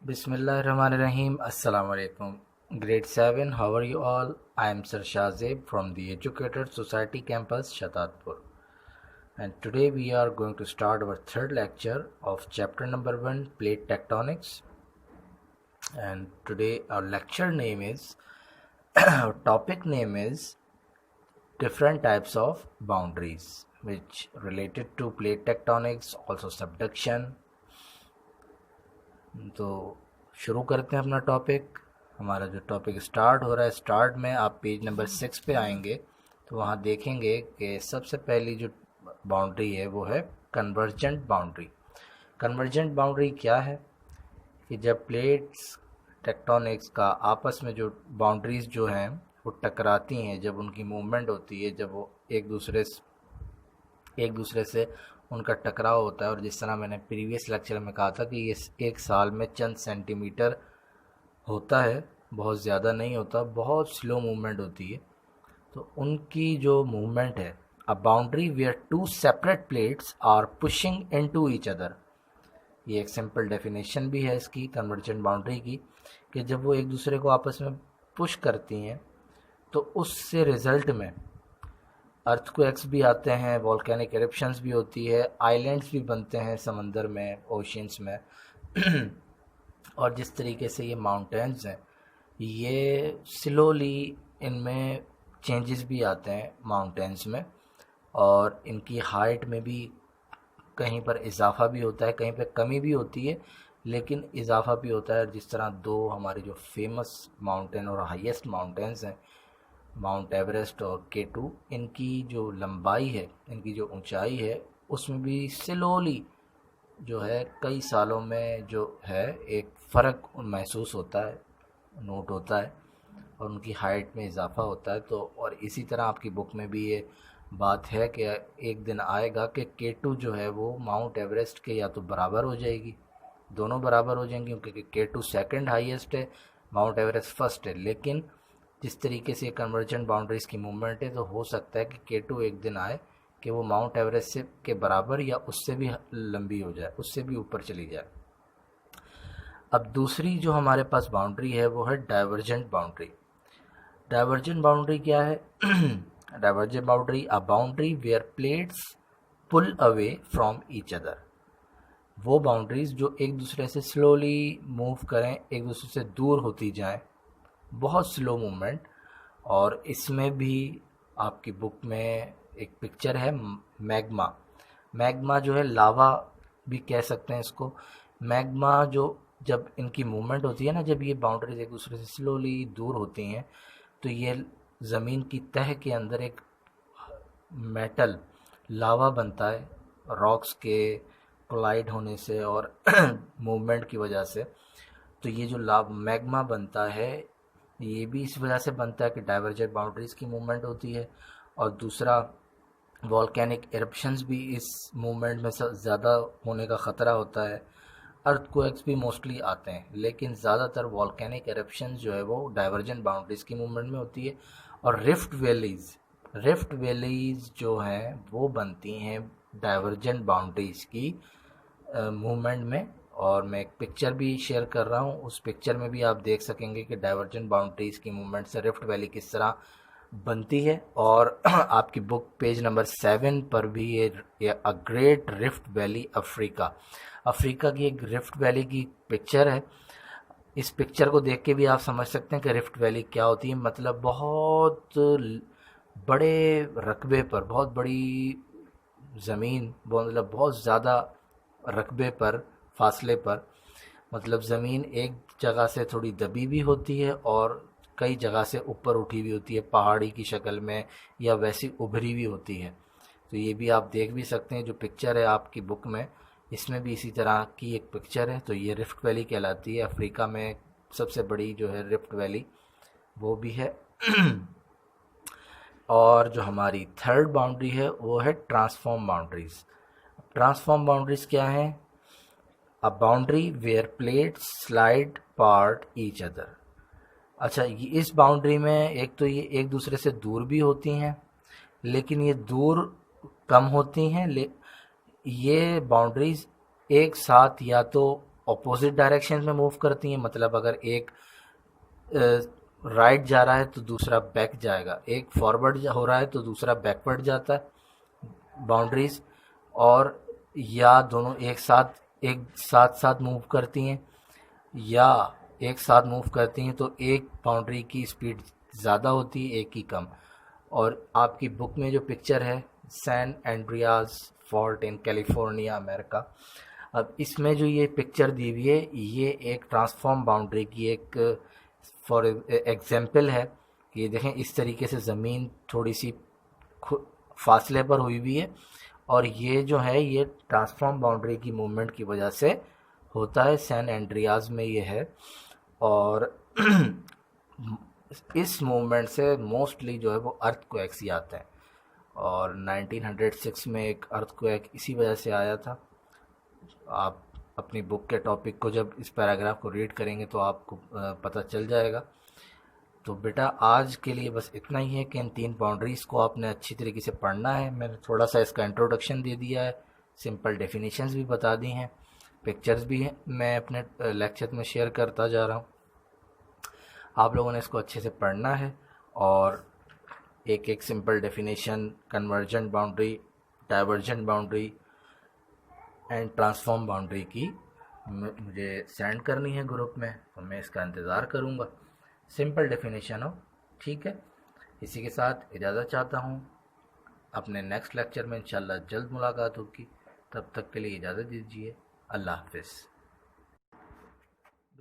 Bismillahirrahmanirrahim. Assalamu alaikum. Grade 7, how are you all? I am Sir Shahzeb from the Educated Society Campus, Shatatpur. And today we are going to start our third lecture of chapter number 1, Plate Tectonics. And today our lecture name is, our topic name is different types of boundaries, which related to plate tectonics, also subduction. तो शुरू करते हैं अपना topic. हमारा जो topic start हो रहा है, स्टार्ट में आप पेज नंबर 6 पे आएंगे तो वहाँ देखेंगे कि सबसे पहली जो बाउंड्री है वो है कन्वर्जेंट बाउंड्री। कन्वर्जेंट बाउंड्री क्या है कि जब प्लेट्स टेक्टोनिक्स का आपस में जो बाउंड्रीज जो हैं वो टकराती हैं, जब उनकी मूवमेंट होती है, जब वो एक दूसरे से उनका टकराव होता है, और जिस तरह मैंने प्रीवियस लेक्चर में कहा था कि ये एक साल में चंद सेंटीमीटर होता है, बहुत ज़्यादा नहीं होता, बहुत स्लो मूवमेंट होती है। तो उनकी जो मूवमेंट है, a boundary where two separate plates are pushing into each other, ये एक सिंपल डेफिनेशन भी है इसकी कन्वर्जेंट बाउंड्री की, कि जब वो एक दूसरे को आपस में पुश करती हैं तो उससे रिज़ल्ट में अर्थक्वेक्स भी आते हैं, वॉल्केनिक एरप्शंस भी होती है, आइलैंड्स भी बनते हैं समंदर में, ओशियंस में और जिस तरीके से ये माउंटेन्स हैं, ये स्लोली इनमें चेंजेस भी आते हैं माउंटेन्स में, और इनकी हाइट में भी कहीं पर इजाफा भी होता है, कहीं पर कमी भी होती है, लेकिन इजाफा भी होता है। जिस तरह दो हमारे जो फेमस माउंटेन और हाईएस्ट माउंटेन्स हैं, माउंट एवरेस्ट और K2, इनकी जो लंबाई है, इनकी जो ऊंचाई है, उसमें भी स्लोली जो है कई सालों में जो है एक फ़र्क महसूस होता है, नोट होता है, और उनकी हाइट में इजाफा होता है। तो और इसी तरह आपकी बुक में भी ये बात है कि एक दिन आएगा कि K2 जो है वो माउंट एवरेस्ट के या तो बराबर हो जाएगी, दोनों बराबर हो जाएंगी, क्योंकि K2 सेकंड हाईएस्ट है, माउंट एवरेस्ट फर्स्ट है। लेकिन जिस तरीके से कन्वर्जेंट बाउंड्रीज़ की मूवमेंट है, तो हो सकता है कि K2 एक दिन आए कि वो माउंट एवरेस्ट से के बराबर या उससे भी लंबी हो जाए, उससे भी ऊपर चली जाए। अब दूसरी जो हमारे पास बाउंड्री है वो है डाइवर्जेंट बाउंड्री। डाइवर्जेंट बाउंड्री क्या है? Divergent boundary, a boundary where plates pull away from each other, वो बाउंड्रीज़ जो एक दूसरे से स्लोली मूव करें, एक दूसरे से दूर होती जाएं, बहुत स्लो मूवमेंट। और इसमें भी आपकी बुक में एक पिक्चर है मैग्मा जो है, लावा भी कह सकते हैं इसको। मैग्मा जो जब इनकी मूवमेंट होती है ना, जब ये बाउंड्रीज एक दूसरे से स्लोली दूर होती हैं, तो ये ज़मीन की तह के अंदर एक मेटल लावा बनता है, रॉक्स के कोलाइड होने से और मूवमेंट की वजह से। तो ये जो मैग्मा बनता है, ये भी इस वजह से बनता है कि डाइवर्जेंट बाउंड्रीज़ की मूवमेंट होती है, और दूसरा वॉल्केनिक एरप्शंस भी इस मूवमेंट में ज़्यादा होने का ख़तरा होता है। अर्थक्वेक्स भी मोस्टली आते हैं, लेकिन ज़्यादातर वॉल्केनिक एरप्शंस जो है वो डाइवर्जेंट बाउंड्रीज़ की मूवमेंट में होती है। और रिफ्ट वैलीज़ जो हैं वो बनती हैं डाइवर्जेंट बाउंड्रीज़ की मूवमेंट में। और मैं एक पिक्चर भी शेयर कर रहा हूँ, उस पिक्चर में भी आप देख सकेंगे कि डाइवर्जेंट बाउंड्रीज़ की मूवमेंट से रिफ्ट वैली किस तरह बनती है। और आपकी बुक पेज नंबर 7 पर भी ये a great rift valley Africa की एक रिफ्ट वैली की पिक्चर है। इस पिक्चर को देख के भी आप समझ सकते हैं कि रिफ्ट वैली क्या होती है। मतलब बहुत बड़े रकबे पर, बहुत बड़ी ज़मीन, मतलब बहुत ज़्यादा रकबे पर, फासले पर, मतलब ज़मीन एक जगह से थोड़ी दबी भी होती है और कई जगह से ऊपर उठी भी होती है, पहाड़ी की शक्ल में, या वैसी उभरी भी होती है। तो ये भी आप देख भी सकते हैं, जो पिक्चर है आपकी बुक में, इसमें भी इसी तरह की एक पिक्चर है। तो ये रिफ्ट वैली कहलाती है, अफ्रीका में सबसे बड़ी जो है रिफ्ट वैली वो भी है। और जो हमारी थर्ड बाउंड्री है वो है ट्रांसफॉर्म बाउंड्रीज़। ट्रांसफॉर्म बाउंड्रीज़ क्या हैं? A boundary where plates slide past each other. अच्छा, ये इस बाउंड्री में एक तो ये एक दूसरे से दूर भी होती हैं, लेकिन ये दूर कम होती हैं। ये बाउंड्रीज एक साथ या तो ऑपोजिट डायरेक्शन में मूव करती हैं, मतलब अगर एक राइट जा रहा है तो दूसरा बैक जाएगा, एक फॉरवर्ड हो रहा है तो दूसरा बैकवर्ड जाता है बाउंड्रीज, और या दोनों एक साथ साथ मूव करती हैं, या एक साथ मूव करती हैं तो एक बाउंड्री की स्पीड ज़्यादा होती है, एक की कम। और आपकी बुक में जो पिक्चर है San Andreas fault in California America, अब इसमें जो ये पिक्चर दी हुई है ये एक ट्रांसफॉर्म बाउंड्री की एक फॉर एग्जांपल है। ये देखें इस तरीके से ज़मीन थोड़ी सी फासले पर हुई हुई है, और ये जो है ये ट्रांसफॉर्म बाउंड्री की मूवमेंट की वजह से होता है, सैन एंड्रियाज में ये है। और इस मूवमेंट से मोस्टली जो है वो अर्थक्वेक्स ही आते हैं, और 1906 में एक अर्थक्वेक इसी वजह से आया था। आप अपनी बुक के टॉपिक को जब इस पैराग्राफ को रीड करेंगे तो आपको पता चल जाएगा। तो बेटा आज के लिए बस इतना ही है कि इन 3 बाउंड्रीज़ को आपने अच्छी तरीके से पढ़ना है। मैंने थोड़ा सा इसका इंट्रोडक्शन दे दिया है, सिंपल डेफिनेशंस भी बता दी हैं, पिक्चर्स भी हैं, मैं अपने लेक्चर में शेयर करता जा रहा हूँ। आप लोगों ने इसको अच्छे से पढ़ना है और एक एक simple definition, convergent boundary, divergent boundary and transform boundary की मुझे सेंड करनी है ग्रुप में, तो मैं इसका इंतज़ार करूँगा। सिंपल डेफिनेशन हो, ठीक है। इसी के साथ इजाज़त चाहता हूँ, अपने नेक्स्ट लेक्चर में इंशाल्लाह जल्द मुलाकात होगी, तब तक के लिए इजाज़त दीजिए। अल्लाह हाफ़िज़।